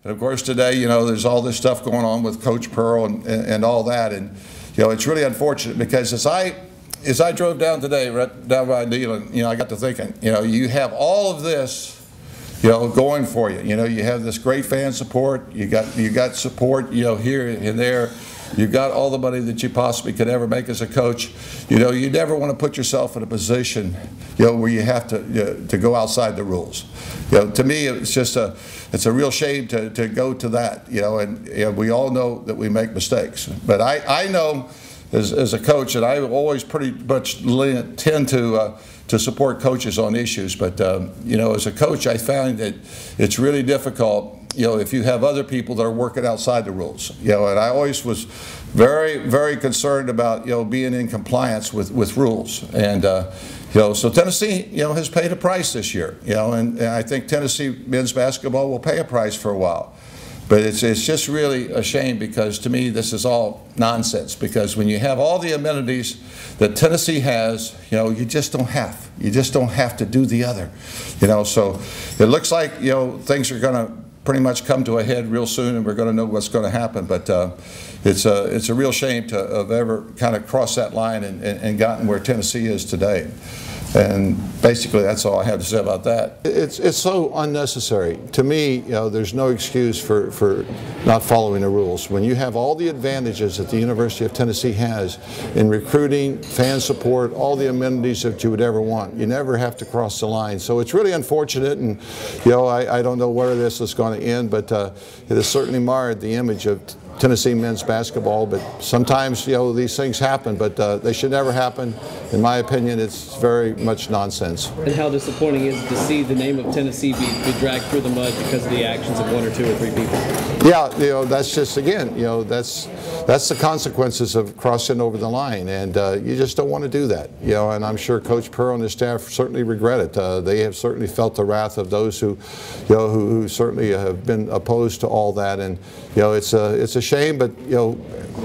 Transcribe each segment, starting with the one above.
And of course today, you know, there's all this stuff going on with Coach Pearl and all that, and you know, it's really unfortunate because as I drove down today, right down by Neyland, you know, I got to thinking, you know, you have all of this, you know, going for you. You know, you have this great fan support. You got support, you know, here and there. You've got all the money that you possibly could ever make as a coach. You know, you never want to put yourself in a position, you know, where you have to go outside the rules. You know, to me, it's a real shame to go to that. You know, and you know, we all know that we make mistakes. But I know as a coach, and I always pretty much tend to support coaches on issues. But you know, as a coach, I find that it's really difficult, you know, if you have other people that are working outside the rules. You know, and I always was very concerned about, you know, being in compliance with rules. And you know, so Tennessee, you know, has paid a price this year. You know, and I think Tennessee men's basketball will pay a price for a while. But it's just really a shame because to me this is all nonsense, because when you have all the amenities that Tennessee has, you know, you just don't have to do the other. You know, so it looks like, you know, things are going to pretty much come to a head real soon, and we're going to know what's going to happen. But it's a real shame to have ever kind of crossed that line and gotten where Tennessee is today. And basically, that's all I have to say about that. It's so unnecessary. To me, you know, there's no excuse for not following the rules. When you have all the advantages that the University of Tennessee has in recruiting, fan support, all the amenities that you would ever want, you never have to cross the line. So it's really unfortunate, and you know, I don't know where this is going to end, but it has certainly marred the image of Tennessee men's basketball. But sometimes, you know, these things happen, but they should never happen. In my opinion, it's very much nonsense. And how disappointing is it to see the name of Tennessee be dragged through the mud because of the actions of 1 or 2 or 3 people? Yeah, you know, that's just, again, you know, that's the consequences of crossing over the line, and you just don't want to do that. You know, and I'm sure Coach Pearl and his staff certainly regret it. They have certainly felt the wrath of those who, you know, who certainly have been opposed to all that, and you know, it's a shame, but you know,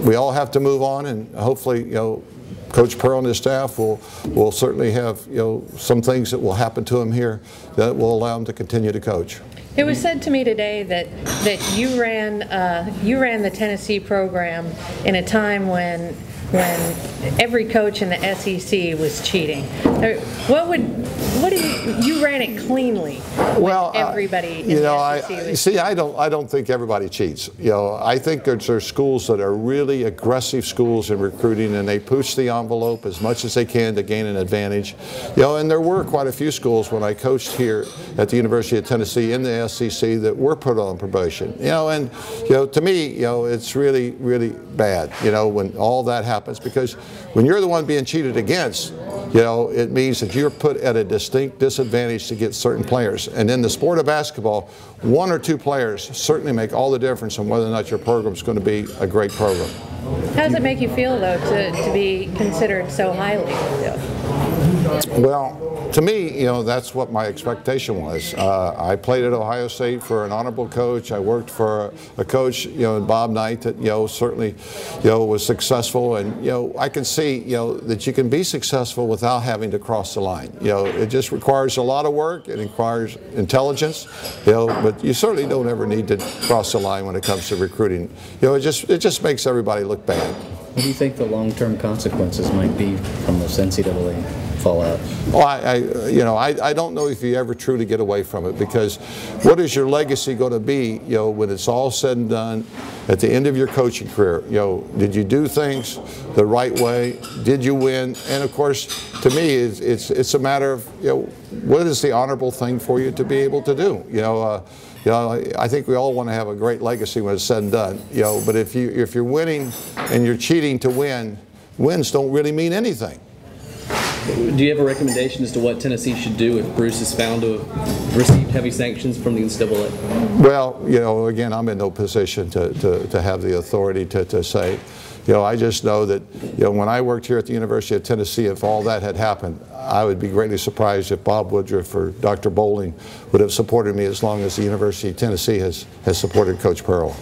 we all have to move on, and hopefully, you know, Coach Pearl and his staff will certainly have, you know, some things that will happen to him here that will allow him to continue to coach. It was said to me today that you ran the Tennessee program in a time when every coach in the SEC was cheating. You ran it cleanly? Well, everybody in you know, the SEC was cheating. I don't think everybody cheats. You know, I think there's schools that are really aggressive schools in recruiting, and they push the envelope as much as they can to gain an advantage. You know, and there were quite a few schools when I coached here at the University of Tennessee in the SEC that were put on probation. You know, and you know, to me, you know, it's really bad. You know, when all that happens, because when you're the one being cheated against, you know, it means that you're put at a distinct disadvantage to get certain players. And in the sport of basketball, 1 or 2 players certainly make all the difference on whether or not your program is going to be a great program. How does it make you feel, though, to be considered so highly? Well, to me, you know, that's what my expectation was. I played at Ohio State for an honorable coach. I worked for a coach, you know, Bob Knight, that, you know, certainly, you know, was successful. And, you know, I can see, you know, that you can be successful without having to cross the line. You know, it just requires a lot of work. It requires intelligence, you know, but you certainly don't ever need to cross the line when it comes to recruiting. You know, it just makes everybody look bad. What do you think the long-term consequences might be from this NCAA fallout? Well, I don't know if you ever truly get away from it, because what is your legacy going to be, you know, when it's all said and done at the end of your coaching career? You know, did you do things the right way? Did you win? And of course, to me, it's a matter of, you know, what is the honorable thing for you to be able to do? You know, I think we all want to have a great legacy when it's said and done. You know, but if you're winning and you're cheating to win, wins don't really mean anything. Do you have a recommendation as to what Tennessee should do if Bruce is found to have received heavy sanctions from the NCAA? Well, you know, again, I'm in no position to have the authority to say. You know, I just know that, you know, when I worked here at the University of Tennessee, if all that had happened, I would be greatly surprised if Bob Woodruff or Dr. Bowling would have supported me as long as the University of Tennessee has supported Coach Pearl.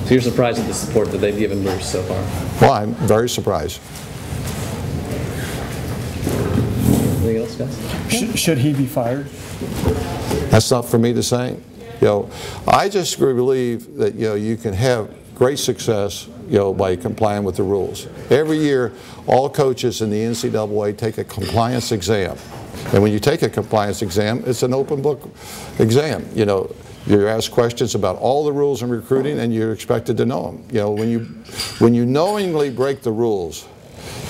So you're surprised at the support that they've given Bruce so far? Well, I'm very surprised. Anything else, guys? Should he be fired? That's not for me to say. I just believe that, you can have great success, by complying with the rules. Every year, all coaches in the NCAA take a compliance exam. And when you take a compliance exam, it's an open book exam. You're asked questions about all the rules in recruiting, and you're expected to know them. When you knowingly break the rules,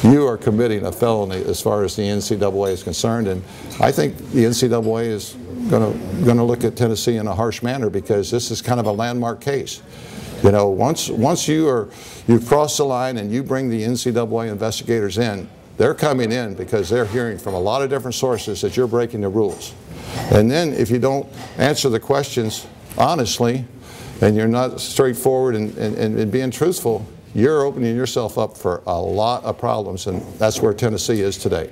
you are committing a felony as far as the NCAA is concerned. And I think the NCAA is going to look at Tennessee in a harsh manner, because this is kind of a landmark case. Once you've crossed the line and you bring the NCAA investigators in, they're coming in because they're hearing from a lot of different sources that you're breaking the rules. And then if you don't answer the questions honestly, and you're not straightforward and being truthful, you're opening yourself up for a lot of problems, and that's where Tennessee is today.